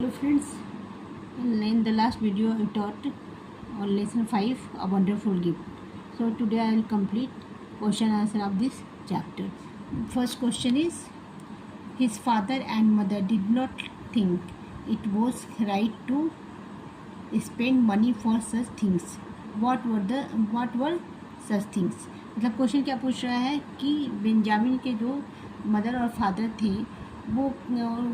So friends, in the last video I taught on lesson 5 a wonderful gift. So today I will complete question answer of this chapter. First question is, his father and mother did not think it was right to spend money for such things. What were such things? मतलब question क्या पूछ रहा है कि Benjamin के जो mother और father थे वो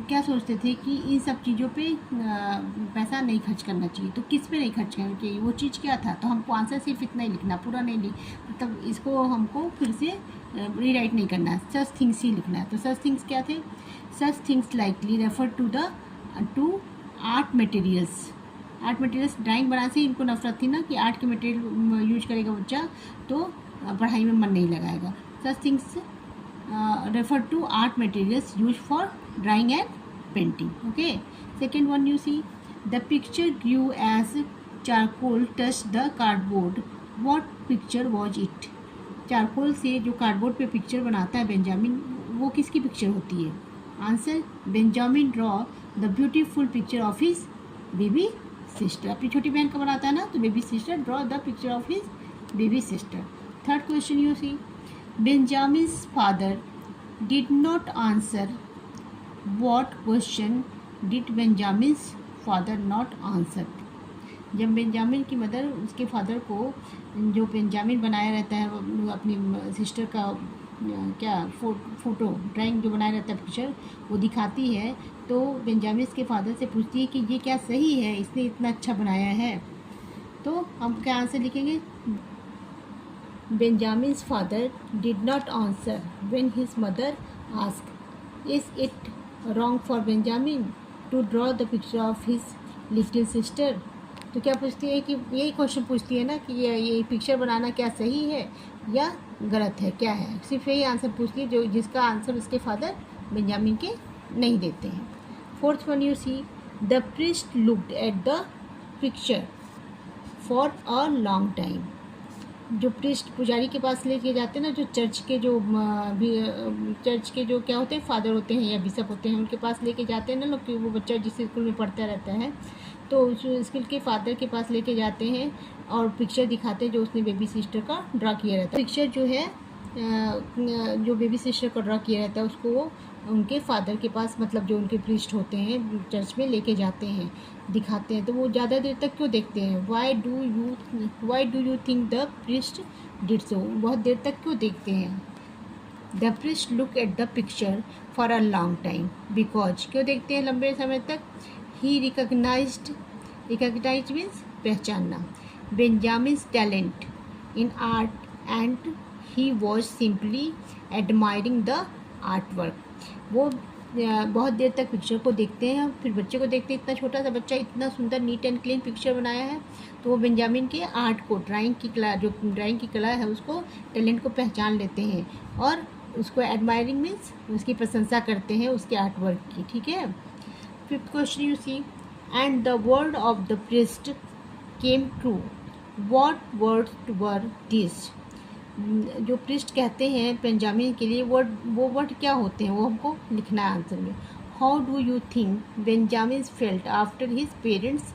क्या सोचते थे कि इन सब चीज़ों पे पैसा नहीं खर्च करना चाहिए। तो किस पे नहीं खर्च करना चाहिए, वो चीज़ क्या था? तो हमको आंसर सिर्फ इतना ही लिखना, पूरा नहीं मतलब इसको हमको फिर से रीराइट नहीं करना, सच थिंग्स ही लिखना है। तो सच थिंग्स क्या थे? Such things likely refer to art materials. Art materials, drawing बनाने से इनको नफरत थी ना कि आर्ट के मटेरियल यूज करेगा बच्चा तो पढ़ाई में मन नहीं लगाएगा। Such things refer to art materials used for drawing and painting. Okay, second one, you see the picture grew as charcoal touched the cardboard. What picture was it? Charcoal से जो कार्डबोर्ड पे पिक्चर बनाता है Benjamin, वो किसकी picture होती है? Answer, Benjamin draw the beautiful picture of his baby sister. अपनी छोटी बहन का बनाता है ना, तो baby sister, draw the picture of his baby sister. Third question, you see Benjamin's father did not answer. What question did Benjamin's father not answer? जब Benjamin की मदर उसके फादर को जो बेंजामिन बनाया रहता है अपनी सिस्टर का क्या फोटो ड्राइंग जो बनाया रहता है पिक्चर, वो दिखाती है, तो बेंजामिन के फादर से पूछती है कि ये क्या सही है, इसने इतना अच्छा बनाया है। तो हम क्या आंसर लिखेंगे? Benjamin's father did not answer when his mother asked, "Is it wrong for Benjamin to draw the picture of his little sister?" तो क्या पूछती है कि यही क्वेश्चन पूछती है ना कि ये पिक्चर बनाना क्या सही है या गलत है, क्या है? सिर्फ यही आंसर पूछती है जो जिसका आंसर उसके फादर बेंजामिन के नहीं देते हैं। Fourth one, you see the priest looked at the picture for a long time. जो प्रीस्ट पुजारी के पास लेके जाते हैं ना, जो चर्च के जो क्या होते हैं, फादर होते हैं या बिशप होते हैं, उनके पास लेके जाते हैं ना लोग कि वो बच्चा जिस स्कूल में पढ़ता रहता है, तो उस स्कूल के फादर के पास लेके जाते हैं और पिक्चर दिखाते हैं जो उसने बेबी सिस्टर का ड्रा किया रहता है। पिक्चर जो है जो बेबी सिस्टर का ड्रा किया रहता है उसको वो उनके फादर के पास, मतलब जो उनके प्रीस्ट होते हैं चर्च में, लेके जाते हैं, दिखाते हैं। तो वो ज़्यादा देर तक क्यों देखते हैं? Why do you think the priest did so? बहुत देर तक क्यों देखते हैं? The priest look at the picture for a long time because, क्यों देखते हैं लंबे समय तक? ही रिकग्नाइज मीन्स पहचानना, Benjamin's talent in art and he was simply admiring the art work. वो बहुत देर तक पिक्चर को देखते हैं, फिर बच्चे को देखते हैं, इतना छोटा सा बच्चा इतना सुंदर नीट एंड क्लीन पिक्चर बनाया है, तो वो बेंजामिन के आर्ट को, ड्राइंग की कला है, उसको टैलेंट को पहचान लेते हैं और उसको एडमायरिंग मीन्स उसकी प्रशंसा करते हैं उसके आर्ट वर्क की। ठीक है। Fifth question, you see and the word of the priest came true. What words were this? जो प्रीस्ट कहते हैं बेंजामिन के लिए वो वर्ड क्या होते हैं, वो हमको लिखना है आंसर में। How do you think Benjamin felt after his parents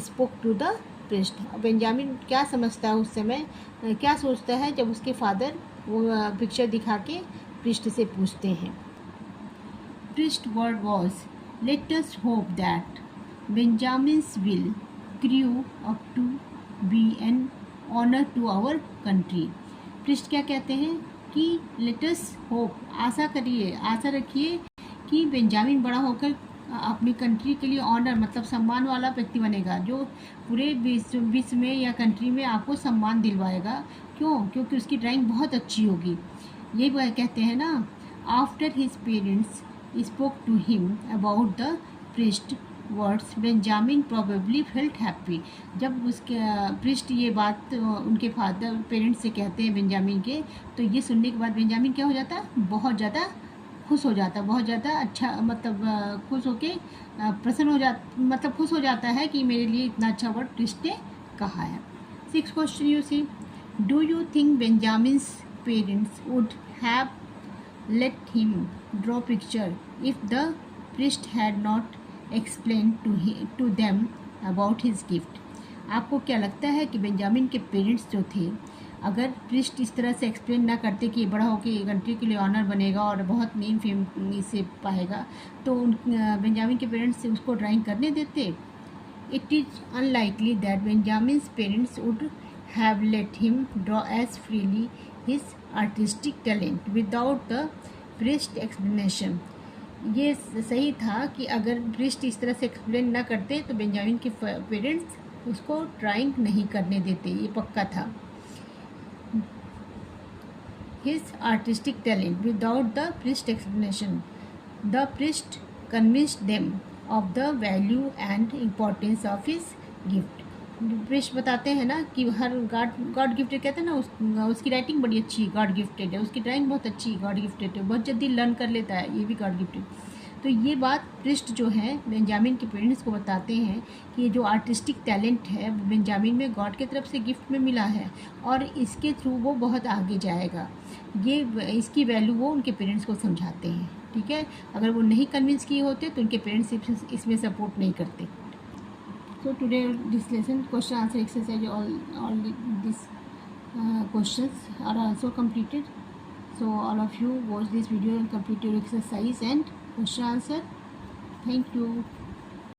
spoke to the priest? Benjamin क्या समझता है उस समय, क्या सोचता है जब उसके फादर वो पिक्चर दिखा के प्रीस्ट से पूछते हैं? Priest word was, let us hope that Benjamin's will grow up to be an honour to our country. Priest क्या कहते हैं कि लेटस होप, आशा रखिए कि बेंजामिन बड़ा होकर अपनी कंट्री के लिए ऑनर मतलब सम्मान वाला व्यक्ति बनेगा, जो पूरे विश्व में या कंट्री में आपको सम्मान दिलवाएगा। क्यों? क्योंकि उसकी ड्राइंग बहुत अच्छी होगी। ये कहते हैं ना, after his parents spoke to him about the priest words Benjamin probably felt happy. जब उसके प्रीस्ट ये बात उनके फादर पेरेंट्स से कहते हैं बेंजामिन के, तो ये सुनने के बाद बेंजामिन क्या हो जाता है? बहुत ज़्यादा खुश हो जाता, बहुत ज़्यादा अच्छा, मतलब खुश होके प्रसन्न हो जाता, मतलब खुश हो जाता है कि मेरे लिए इतना अच्छा वर्ड प्रीस्ट ने कहा है। Six question, you see do you think Benjamin's parents would have let him draw picture if the priest had not explain to them about his gift. आपको क्या लगता है कि बेंजामिन के पेरेंट्स जो थे, अगर प्रिस्ट इस तरह से एक्सप्लेन ना करते कि ये बड़ा होकर कंट्री के लिए ऑनर बनेगा और बहुत नेम फेम से पाएगा, तो बेंजामिन के पेरेंट्स उसको ड्राइंग करने देते? It is unlikely that Benjamin's parents would have let him draw as freely his artistic talent without the priest explanation. ये सही था कि अगर प्रिस्ट इस तरह से एक्सप्लेन ना करते तो बेंजामिन के पेरेंट्स उसको ड्राइंग नहीं करने देते, ये पक्का था. His artistic talent without the priest explanation. The priest convinced them of the value and importance of his gift. Priest बताते हैं ना कि हर गॉड गिफ्टेड कहते हैं ना, उसकी राइटिंग बड़ी अच्छी गॉड गिफ्टेड है, उसकी ड्राइंग बहुत अच्छी गॉड गिफ्टेड है, बहुत जल्दी लर्न कर लेता है, ये भी गॉड गिफ्टेड. तो ये बात प्रिस्ट जो है बेंजामिन के पेरेंट्स को बताते हैं कि ये जो आर्टिस्टिक टैलेंट है बेंजामिन में गॉड की तरफ से गिफ्ट में मिला है और इसके थ्रू वो बहुत आगे जाएगा. ये इसकी वैल्यू वो उनके पेरेंट्स को समझाते हैं. ठीक है, अगर वो नहीं कन्विंस किए होते तो उनके पेरेंट्स इसमें सपोर्ट नहीं करते. So today this lesson question answer exercise all these questions are also completed. So all of you watch this video and complete your exercise and question answer. Thank you.